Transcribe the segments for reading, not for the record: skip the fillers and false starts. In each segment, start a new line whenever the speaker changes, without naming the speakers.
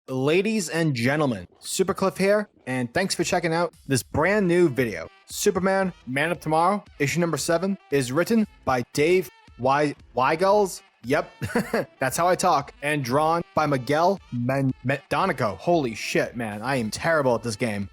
Ladies and gentlemen, SuperCliff here, and thanks for checking out this brand new video. Superman, Man of Tomorrow, issue number 7, is written by Dave Wiegel's. Yep, that's how I talk. And drawn by Miguel Donico. Holy shit, man, I am terrible at this game.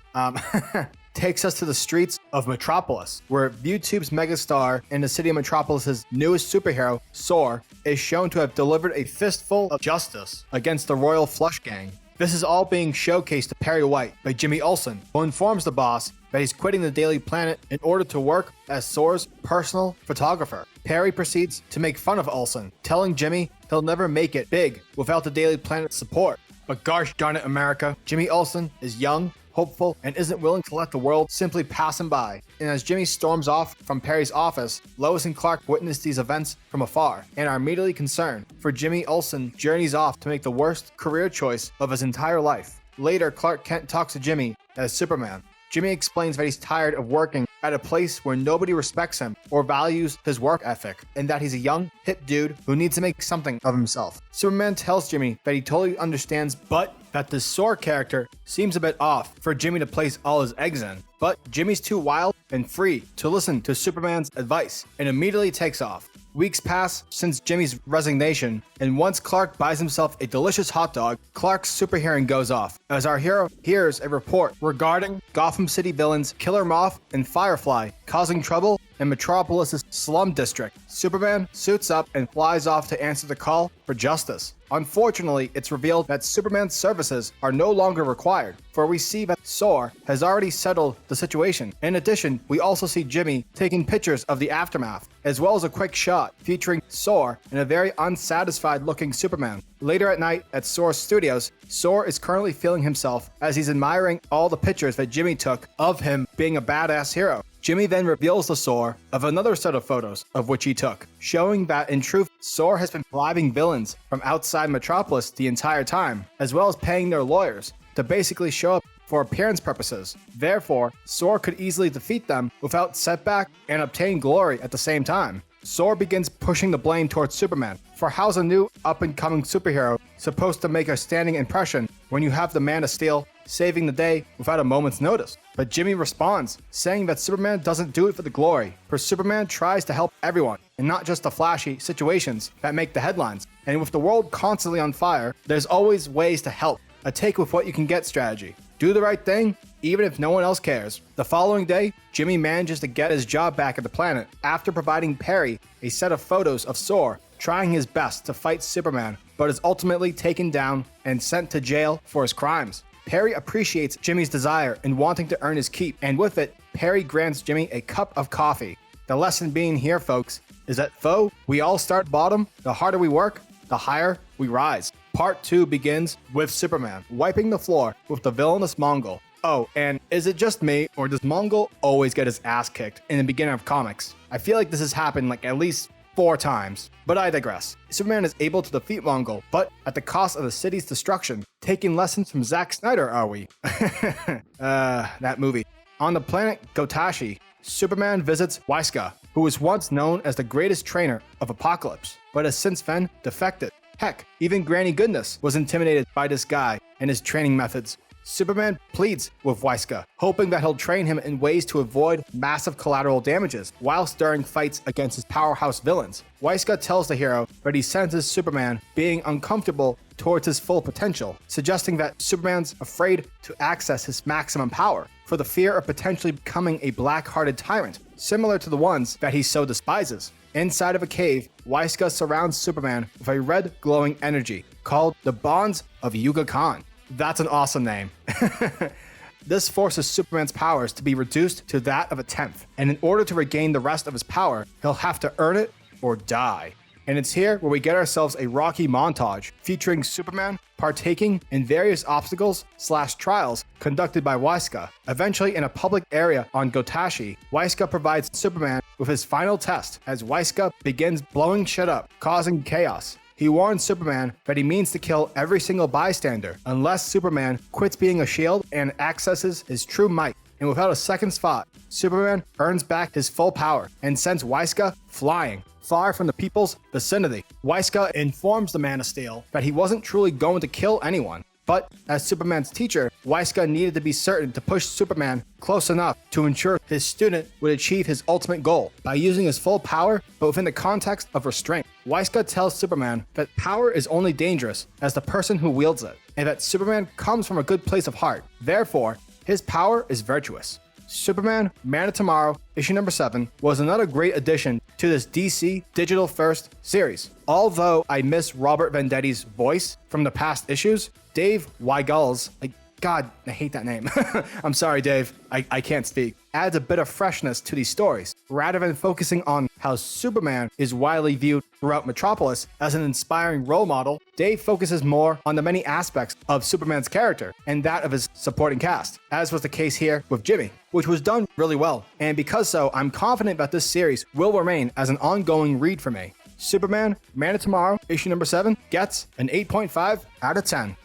Takes us to the streets of Metropolis, where ViewTube's megastar and the city of Metropolis' newest superhero, Soar, is shown to have delivered a fistful of justice against the Royal Flush Gang. This is all being showcased to Perry White by Jimmy Olsen, who informs the boss that he's quitting the Daily Planet in order to work as Soar's personal photographer. Perry proceeds to make fun of Olsen, telling Jimmy he'll never make it big without the Daily Planet's support. But gosh darn it, America, Jimmy Olsen is young, hopeful, and isn't willing to let the world simply pass him by. And as Jimmy storms off from Perry's office, Lois and Clark witness these events from afar and are immediately concerned, for Jimmy Olsen journeys off to make the worst career choice of his entire life. Later, Clark Kent talks to Jimmy as Superman. Jimmy explains that he's tired of working at a place where nobody respects him or values his work ethic, and that he's a young, hip dude who needs to make something of himself. Superman tells Jimmy that he totally understands, but that the Soar character seems a bit off for Jimmy to place all his eggs in. But Jimmy's too wild and free to listen to Superman's advice and immediately takes off. Weeks pass since Jimmy's resignation, and once Clark buys himself a delicious hot dog, Clark's super hearing goes off as our hero hears a report regarding Gotham City villains Killer Moth and Firefly causing trouble in Metropolis' slum district. Superman suits up and flies off to answer the call for justice. Unfortunately, it's revealed that Superman's services are no longer required, for we see that Soar has already settled the situation. In addition, we also see Jimmy taking pictures of the aftermath, as well as a quick shot featuring Soar and a very unsatisfied looking Superman. Later at night at Soar's studios, Soar is currently feeling himself as he's admiring all the pictures that Jimmy took of him being a badass hero. Jimmy then reveals to Soar of another set of photos of which he took, showing that in truth, Soar has been bribing villains from outside Metropolis the entire time, as well as paying their lawyers to basically show up for appearance purposes. Therefore, Soar could easily defeat them without setback and obtain glory at the same time. Soar begins pushing the blame towards Superman, for how's a new up-and-coming superhero supposed to make a standing impression when you have the Man of Steel saving the day without a moment's notice? But Jimmy responds, saying that Superman doesn't do it for the glory, for Superman tries to help everyone, and not just the flashy situations that make the headlines. And with the world constantly on fire, there's always ways to help. A take with what you can get strategy. Do the right thing, even if no one else cares. The following day, Jimmy manages to get his job back at the planet after providing Perry a set of photos of Soar trying his best to fight Superman, but is ultimately taken down and sent to jail for his crimes. Perry appreciates Jimmy's desire in wanting to earn his keep, and with it, Perry grants Jimmy a cup of coffee. The lesson being here, folks, is that though we all start bottom, the harder we work, the higher we rise. Part 2 begins with Superman wiping the floor with the villainous Mongol. Oh, and is it just me, or does Mongol always get his ass kicked in the beginning of comics? I feel like this has happened like at least 4 times, but I digress. Superman is able to defeat Mongol, but at the cost of the city's destruction. Taking lessons from Zack Snyder, are we? That movie. On the planet Gotashi, Superman visits Wioska, who was once known as the greatest trainer of Apokolips, but has since then defected. Heck, even Granny Goodness was intimidated by this guy and his training methods. Superman pleads with Wioska, hoping that he'll train him in ways to avoid massive collateral damages whilst during fights against his powerhouse villains. Wioska tells the hero that he senses Superman being uncomfortable towards his full potential, suggesting that Superman's afraid to access his maximum power for the fear of potentially becoming a black-hearted tyrant, similar to the ones that he so despises. Inside of a cave, Wioska surrounds Superman with a red glowing energy called the Bonds of Yuga Khan. That's an awesome name. This forces Superman's powers to be reduced to that of a 10th, and in order to regain the rest of his power, he'll have to earn it or die. And it's here where we get ourselves a rocky montage featuring Superman partaking in various obstacles/trials conducted by Wioska. Eventually, in a public area on Gotashi, Wioska provides Superman with his final test as Wioska begins blowing shit up, causing chaos. He warns Superman that he means to kill every single bystander unless Superman quits being a shield and accesses his true might. And without a second's thought, Superman earns back his full power and sends Wioska flying. far from the people's vicinity. Wioska informs the Man of Steel that he wasn't truly going to kill anyone. But as Superman's teacher, Wioska needed to be certain to push Superman close enough to ensure his student would achieve his ultimate goal by using his full power, but within the context of restraint. Wioska tells Superman that power is only dangerous as the person who wields it, and that Superman comes from a good place of heart. Therefore, his power is virtuous. Superman, Man of Tomorrow, issue number 7, was another great addition to this DC Digital First series. Although I miss Robert Vendetti's voice from the past issues, Dave Weigel's, God, I hate that name. I'm sorry, Dave. I can't speak. Adds a bit of freshness to these stories. Rather than focusing on how Superman is widely viewed throughout Metropolis as an inspiring role model, Dave focuses more on the many aspects of Superman's character and that of his supporting cast, as was the case here with Jimmy, which was done really well. And because so, I'm confident that this series will remain as an ongoing read for me. Superman, Man of Tomorrow, issue number 7, gets an 8.5 out of 10.